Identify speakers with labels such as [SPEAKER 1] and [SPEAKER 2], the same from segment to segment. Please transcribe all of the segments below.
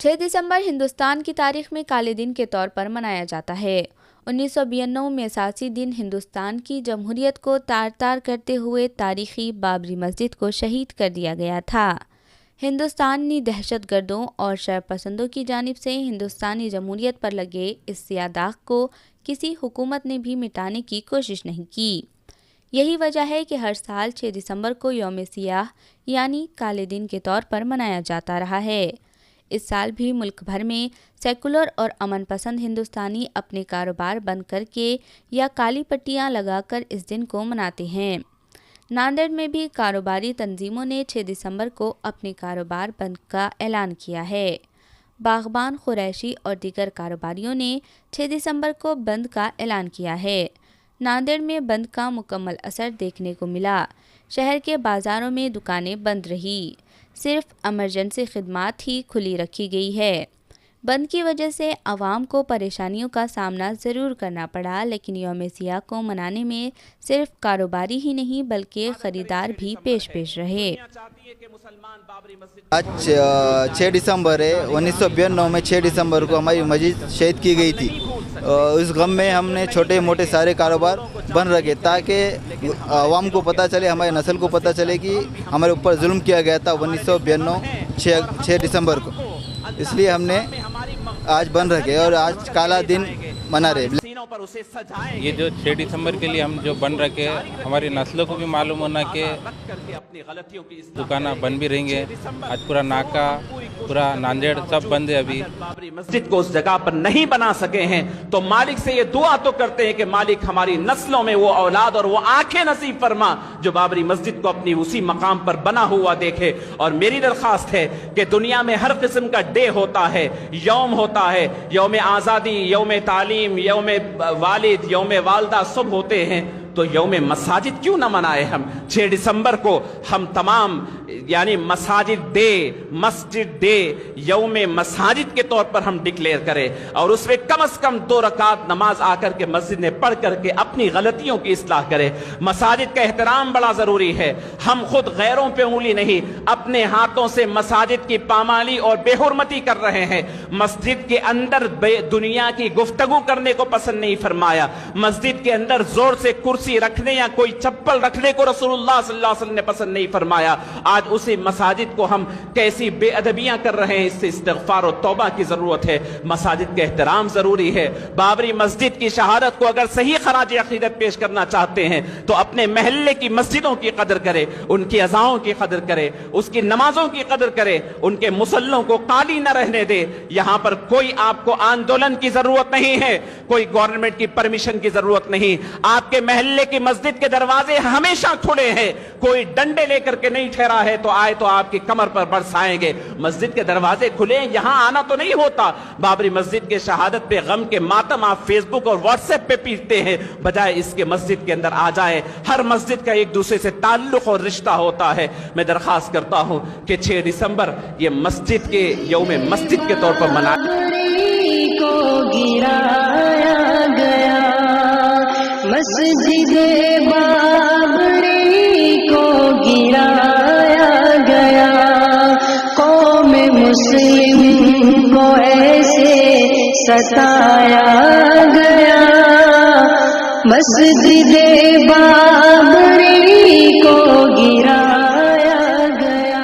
[SPEAKER 1] 6 دسمبر ہندوستان کی تاریخ میں کالے دن کے طور پر منایا جاتا ہے۔ 1992 میں اساسی دن ہندوستان کی جمہوریت کو تار تار کرتے ہوئے تاریخی بابری مسجد کو شہید کر دیا گیا تھا۔ ہندوستانی دہشت گردوں اور شر پسندوں کی جانب سے ہندوستانی جمہوریت پر لگے اس سیاہ داغ کو کسی حکومت نے بھی مٹانے کی کوشش نہیں کی۔ یہی وجہ ہے کہ ہر سال 6 دسمبر کو یوم سیاہ یعنی کالے دن کے طور پر منایا جاتا رہا ہے۔ اس سال بھی ملک بھر میں سیکولر اور امن پسند ہندوستانی اپنے کاروبار بند کر کے یا کالی پٹیاں لگا کر اس دن کو مناتے ہیں۔ ناندیڑ میں بھی کاروباری تنظیموں نے 6 دسمبر کو اپنے کاروبار بند کا اعلان کیا ہے۔ باغبان، قریشی اور دیگر کاروباریوں نے 6 دسمبر کو بند کا اعلان کیا ہے۔ ناندیڑ میں بند کا مکمل اثر دیکھنے کو ملا۔ شہر کے بازاروں میں دکانیں بند رہی، صرف ایمرجنسی خدمات ہی کھلی رکھی گئی ہے۔ بند کی وجہ سے عوام کو پریشانیوں کا سامنا ضرور کرنا پڑا، لیکن یوم سیاہ کو منانے میں صرف کاروباری ہی نہیں بلکہ خریدار بھی پیش رہے۔
[SPEAKER 2] آج 6 دسمبر ہے۔ 1992 میں 6 دسمبر کو ہماری مسجد شہید کی گئی تھی۔ اس غم میں ہم نے چھوٹے موٹے سارے کاروبار بند رکھے تاکہ عوام کو پتہ چلے، ہمارے نسل کو پتہ چلے کہ ہمارے اوپر ظلم کیا گیا تھا 1992 6 دسمبر کو۔ اس لیے ہم نے آج بند رکھے اور آج کالا دن منا رہے۔
[SPEAKER 3] یہ جو 6 دسمبر کے لیے ہم جو بند رکھے، ہماری نسلوں کو بھی معلوم ہونا کہ دکانیں بند بھی رہیں گے۔ آج پورا ناکا، پورا ناندیڑ سب بند ہے۔ ابھی
[SPEAKER 4] بابری مسجد کو اس جگہ پر نہیں بنا سکے ہیں تو مالک سے یہ دعا تو کرتے ہیں کہ مالک ہماری نسلوں میں وہ اولاد اور وہ آنکھیں نصیب فرما جو بابری مسجد کو اپنی اسی مقام پر بنا ہوا دیکھے۔ اور میری درخواست ہے کہ دنیا میں ہر قسم کا ڈے ہوتا ہے، یوم ہوتا ہے، یوم آزادی، یوم تعلیم، یوم والد، یوم والدہ سب ہوتے ہیں، تو یوم مساجد کیوں نہ منائے ہم؟ 6 دسمبر کو ہم تمام یعنی مساجد ڈے، مسجد ڈے، یوم مساجد کے طور پر ہم ڈکلیئر کریں اور اس میں کم از کم 2 رکعت نماز آ کر کے مسجد میں پڑھ کر کے اپنی غلطیوں کی اصلاح کریں۔ مساجد کا احترام بڑا ضروری ہے۔ ہم خود غیروں پہ انگلی نہیں، اپنے ہاتھوں سے مساجد کی پامالی اور بے حرمتی کر رہے ہیں۔ مسجد کے اندر دنیا کی گفتگو کرنے کو پسند نہیں فرمایا۔ مسجد کے اندر زور سے کرسی رکھنے یا کوئی چپل رکھنے کو رسول اللہ صلی اللہ علیہ وسلم نے پسند نہیں فرمایا۔ آج اسی مساجد کو ہم کیسی بے ادبیاں کر رہے ہیں، اس سے استغفار و توبہ کی ضرورت ہے۔ مساجد کا احترام ضروری ہے۔ بابری مسجد کی شہادت کو اگر صحیح خراج عقیدت پیش کرنا چاہتے ہیں تو اپنے محلے کی مسجدوں کی قدر کرے، ان کی اذانوں کی قدر کرے، اس کی نمازوں کی قدر کرے، ان کے مصلوں کو خالی نہ رہنے دے۔ یہاں پر کوئی آپ کو آندولن کی ضرورت نہیں ہے، کوئی گورنمنٹ کی پرمیشن کی ضرورت نہیں۔ آپ کے محلے کی مسجد کے دروازے ہمیشہ کھلے ہیں، کوئی ڈنڈے لے کر کے نہیں ٹھہرا ہے تو آئے تو آپ کی کمر پر برسائیں گے۔ مسجد کے دروازے کھلے ہیں، یہاں آنا تو نہیں ہوتا۔ بابری مسجد کے شہادت پہ غم کے ماتم آپ فیس بک اور واٹس ایپ پہ پیٹتے ہیں، بجائے اس کے مسجد کے اندر آ جائیں۔ ہر مسجد کا ایک دوسرے سے تعلق اور رشتہ ہوتا ہے۔ میں درخواست کرتا ہوں کہ 6 دسمبر یہ مسجد کے یوم مسجد کے طور پر
[SPEAKER 5] مسجد بابری کو گرایا گیا، قوم مسلم کو ایسے ستایا گیا، مسجد بابری کو گرایا گیا۔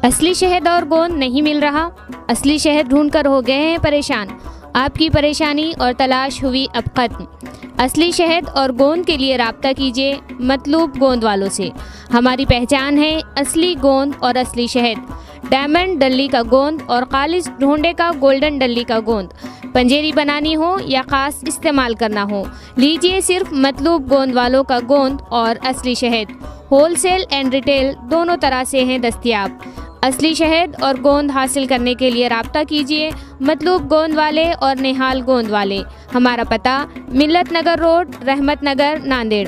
[SPEAKER 6] اصلی شہد اور گوند نہیں مل رہا؟ اصلی شہد ڈھونڈ کر ہو گئے ہیں پریشان؟ آپ کی پریشانی اور تلاش ہوئی اب ختم۔ اصلی شہد اور گوند کے لیے رابطہ کیجیے مطلوب گوند والوں سے۔ ہماری پہچان ہے اصلی گوند اور اصلی شہد۔ ڈائمنڈ ڈلی کا گوند اور خالص ڈھونڈے کا گولڈن ڈلی کا گوند، پنجیری بنانی ہو یا خاص استعمال کرنا ہو، لیجیے صرف مطلوب گوند والوں کا گوند اور اصلی شہد۔ ہول سیل اینڈ ریٹیل دونوں طرح سے ہیں دستیاب۔ اصلی شہد اور گوند حاصل کرنے کے لیے رابطہ کیجیے مطلوب گوند والے اور نہال گوند والے۔ ہمارا پتہ ملت نگر روڈ، رحمت نگر، ناندیڑ۔